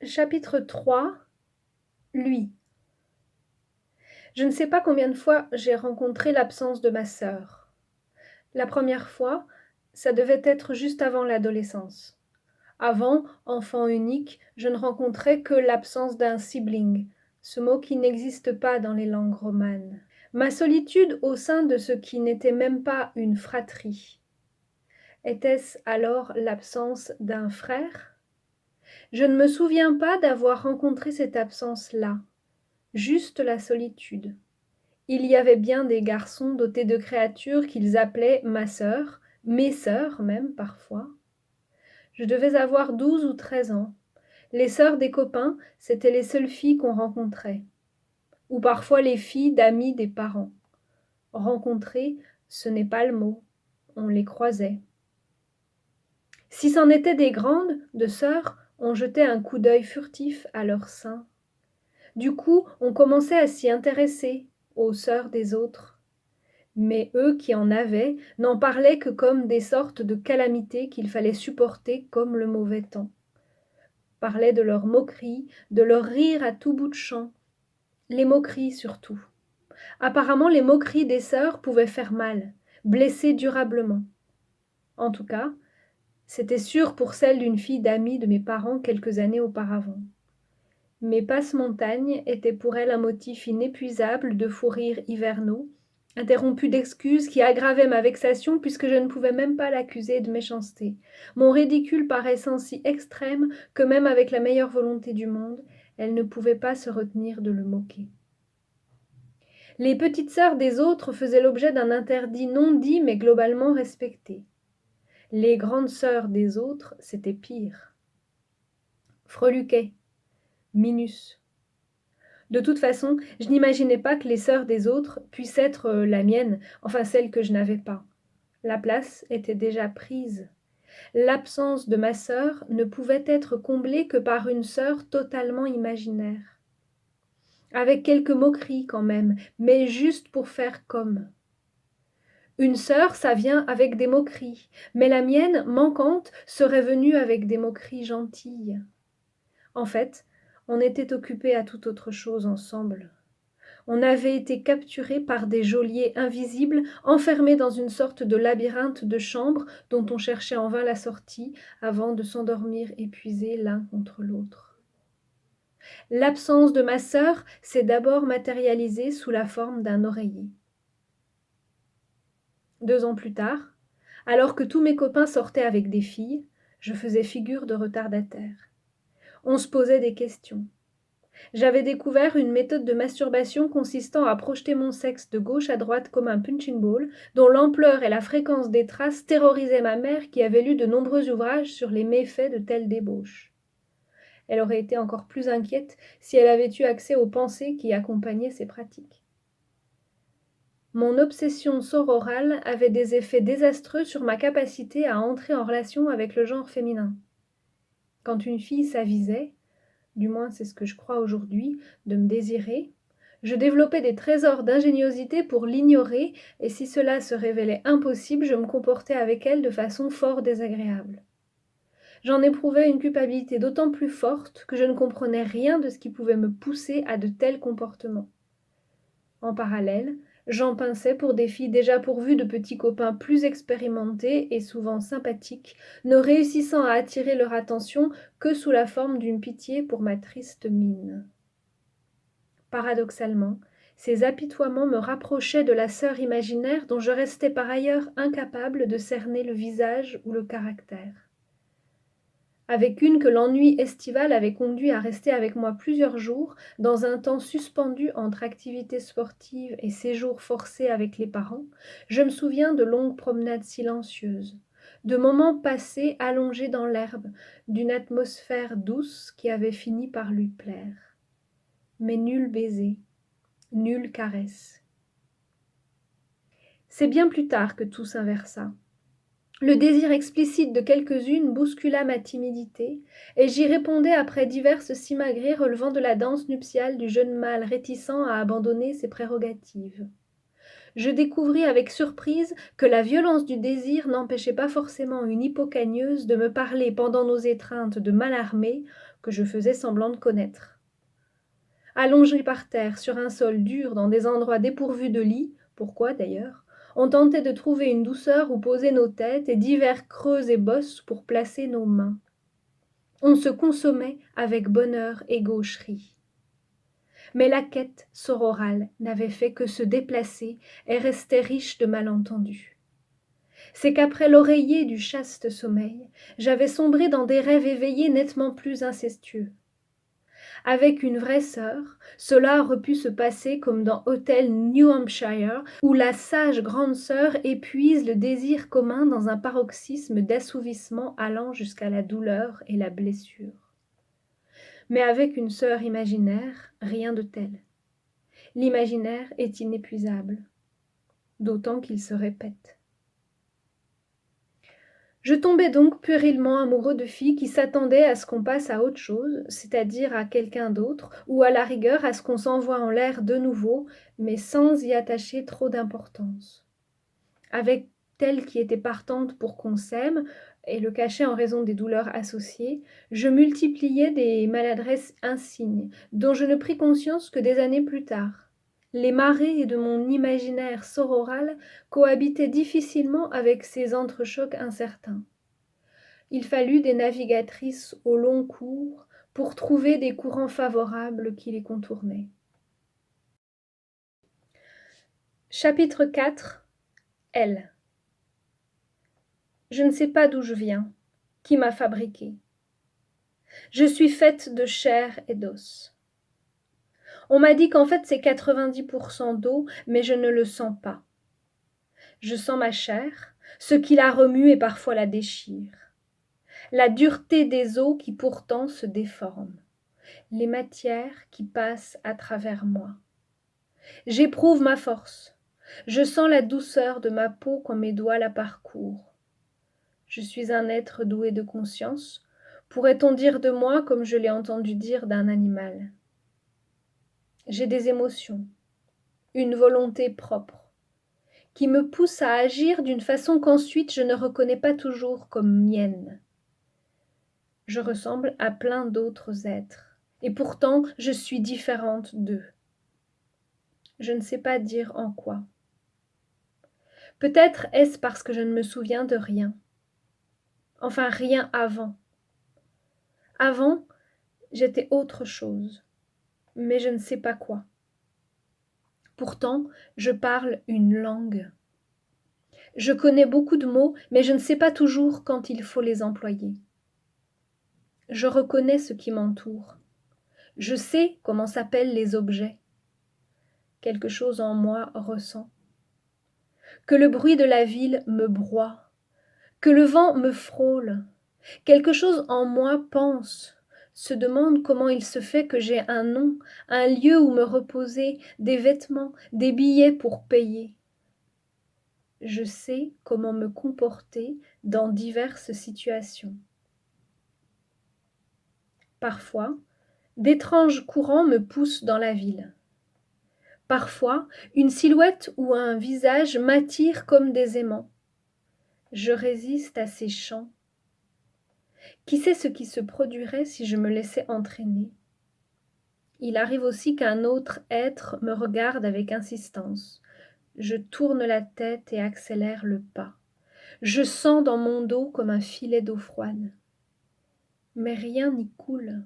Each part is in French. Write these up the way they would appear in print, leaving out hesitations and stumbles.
Chapitre 3. Lui. Je ne sais pas combien de fois j'ai rencontré l'absence de ma sœur. La première fois, ça devait être juste avant l'adolescence. Avant, enfant unique, je ne rencontrais que l'absence d'un sibling, ce mot qui n'existe pas dans les langues romanes. Ma solitude au sein de ce qui n'était même pas une fratrie. Était-ce alors l'absence d'un frère? Je ne me souviens pas d'avoir rencontré cette absence-là. Juste la solitude. Il y avait bien des garçons dotés de créatures qu'ils appelaient ma sœur, mes sœurs même parfois. Je devais avoir 12 ou 13 ans. Les sœurs des copains, c'étaient les seules filles qu'on rencontrait. Ou parfois les filles d'amis des parents. Rencontrer, ce n'est pas le mot. On les croisait. Si c'en étaient des grandes, de sœurs, on jetait un coup d'œil furtif à leurs seins. Du coup, on commençait à s'y intéresser, aux sœurs des autres. Mais eux qui en avaient n'en parlaient que comme des sortes de calamités qu'il fallait supporter comme le mauvais temps. Parlaient de leurs moqueries, de leurs rires à tout bout de champ. Les moqueries surtout. Apparemment les moqueries des sœurs pouvaient faire mal, blesser durablement. En tout cas, c'était sûr pour celle d'une fille d'amie de mes parents quelques années auparavant. Mes passe-montagnes étaient pour elle un motif inépuisable de fous rires hivernaux, interrompu d'excuses qui aggravaient ma vexation puisque je ne pouvais même pas l'accuser de méchanceté, mon ridicule paraissant si extrême que même avec la meilleure volonté du monde, elle ne pouvait pas se retenir de le moquer. Les petites sœurs des autres faisaient l'objet d'un interdit non dit mais globalement respecté. Les grandes sœurs des autres, c'était pire. Freluquet, Minus. De toute façon, je n'imaginais pas que les sœurs des autres puissent être la mienne, enfin celle que je n'avais pas. La place était déjà prise. L'absence de ma sœur ne pouvait être comblée que par une sœur totalement imaginaire. Avec quelques moqueries quand même, mais juste pour faire comme. Une sœur, ça vient avec des moqueries, mais la mienne, manquante, serait venue avec des moqueries gentilles. En fait, on était occupés à toute autre chose ensemble. On avait été capturés par des geôliers invisibles, enfermés dans une sorte de labyrinthe de chambres dont on cherchait en vain la sortie avant de s'endormir épuisés l'un contre l'autre. L'absence de ma sœur s'est d'abord matérialisée sous la forme d'un oreiller. 2 ans plus tard, alors que tous mes copains sortaient avec des filles, je faisais figure de retardataire. On se posait des questions. J'avais découvert une méthode de masturbation consistant à projeter mon sexe de gauche à droite comme un punching ball, dont l'ampleur et la fréquence des traces terrorisaient ma mère qui avait lu de nombreux ouvrages sur les méfaits de telle débauche. Elle aurait été encore plus inquiète si elle avait eu accès aux pensées qui accompagnaient ces pratiques. Mon obsession sororale avait des effets désastreux sur ma capacité à entrer en relation avec le genre féminin. Quand une fille s'avisait, du moins c'est ce que je crois aujourd'hui, de me désirer, je développais des trésors d'ingéniosité pour l'ignorer, et si cela se révélait impossible, je me comportais avec elle de façon fort désagréable. J'en éprouvais une culpabilité d'autant plus forte que je ne comprenais rien de ce qui pouvait me pousser à de tels comportements. En parallèle, j'en pinçais pour des filles déjà pourvues de petits copains plus expérimentés et souvent sympathiques, ne réussissant à attirer leur attention que sous la forme d'une pitié pour ma triste mine. Paradoxalement, ces apitoiements me rapprochaient de la sœur imaginaire dont je restais par ailleurs incapable de cerner le visage ou le caractère. Avec une que l'ennui estival avait conduit à rester avec moi plusieurs jours, dans un temps suspendu entre activités sportives et séjours forcés avec les parents, je me souviens de longues promenades silencieuses, de moments passés allongés dans l'herbe, d'une atmosphère douce qui avait fini par lui plaire. Mais nul baiser, nulle caresse. C'est bien plus tard que tout s'inversa. Le désir explicite de quelques-unes bouscula ma timidité, et j'y répondais après diverses simagrées relevant de la danse nuptiale du jeune mâle réticent à abandonner ses prérogatives. je découvris avec surprise que la violence du désir n'empêchait pas forcément une hypocagneuse de me parler pendant nos étreintes de Mallarmé que je faisais semblant de connaître. Allongés par terre sur un sol dur dans des endroits dépourvus de lit, pourquoi d'ailleurs, on tentait de trouver une douceur où poser nos têtes et divers creux et bosses pour placer nos mains. On se consommait avec bonheur et gaucherie. Mais la quête sororale n'avait fait que se déplacer et restait riche de malentendus. C'est qu'après l'oreiller du chaste sommeil, j'avais sombré dans des rêves éveillés nettement plus incestueux. Avec une vraie sœur, cela aurait pu se passer comme dans Hôtel New Hampshire, où la sage grande sœur épuise le désir commun dans un paroxysme d'assouvissement allant jusqu'à la douleur et la blessure. Mais avec une sœur imaginaire, rien de tel. L'imaginaire est inépuisable, d'autant qu'il se répète. Je tombais donc puérilement amoureux de filles qui s'attendaient à ce qu'on passe à autre chose, c'est-à-dire à quelqu'un d'autre, ou à la rigueur à ce qu'on s'envoie en l'air de nouveau, mais sans y attacher trop d'importance. Avec telle qui était partante pour qu'on s'aime, et le cachait en raison des douleurs associées, je multipliais des maladresses insignes, dont je ne pris conscience que des années plus tard. Les marées de mon imaginaire sororal cohabitaient difficilement avec ces entrechocs incertains. Il fallut des navigatrices au long cours pour trouver des courants favorables qui les contournaient. Chapitre 4. Elle. Je ne sais pas d'où je viens, qui m'a fabriquée. Je suis faite de chair et d'os. On m'a dit qu'en fait c'est 90% d'eau, mais je ne le sens pas. Je sens ma chair, ce qui la remue et parfois la déchire. La dureté des os qui pourtant se déforment. Les matières qui passent à travers moi. J'éprouve ma force. Je sens la douceur de ma peau quand mes doigts la parcourent. Je suis un être doué de conscience, pourrait-on dire de moi comme je l'ai entendu dire d'un animal. J'ai des émotions, une volonté propre, qui me pousse à agir d'une façon qu'ensuite je ne reconnais pas toujours comme mienne. Je ressemble à plein d'autres êtres, et pourtant je suis différente d'eux. Je ne sais pas dire en quoi. Peut-être est-ce parce que je ne me souviens de rien. Enfin, rien avant. Avant, j'étais autre chose, mais je ne sais pas quoi. Pourtant, je parle une langue. Je connais beaucoup de mots, mais je ne sais pas toujours quand il faut les employer. Je reconnais ce qui m'entoure. Je sais comment s'appellent les objets. Quelque chose en moi ressent. Que le bruit de la ville me broie, que le vent me frôle. Quelque chose en moi pense, se demande comment il se fait que j'ai un nom, un lieu où me reposer, des vêtements, des billets pour payer. Je sais comment me comporter dans diverses situations. Parfois, d'étranges courants me poussent dans la ville. Parfois, une silhouette ou un visage m'attire comme des aimants. Je résiste à ces chants. Qui sait ce qui se produirait si je me laissais entraîner? Il arrive aussi qu'un autre être me regarde avec insistance. Je tourne la tête et accélère le pas. Je sens dans mon dos comme un filet d'eau froide. Mais rien n'y coule.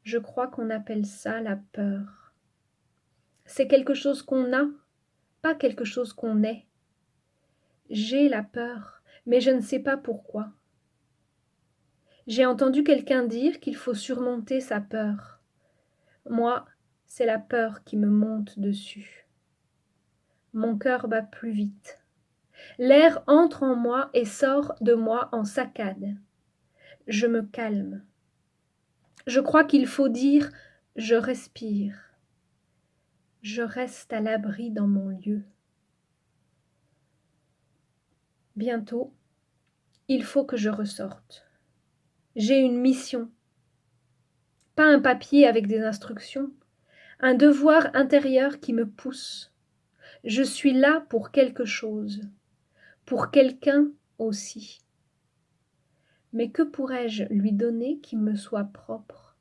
Je crois qu'on appelle ça la peur. C'est quelque chose qu'on a, pas quelque chose qu'on est. J'ai la peur, mais je ne sais pas pourquoi. J'ai entendu quelqu'un dire qu'il faut surmonter sa peur. Moi, c'est la peur qui me monte dessus. Mon cœur bat plus vite. L'air entre en moi et sort de moi en saccade. Je me calme. Je crois qu'il faut dire « je respire ». Je reste à l'abri dans mon lieu. Bientôt, il faut que je ressorte. J'ai une mission. Pas un papier avec des instructions, un devoir intérieur qui me pousse. Je suis là pour quelque chose, pour quelqu'un aussi. Mais que pourrais-je lui donner qui me soit propre?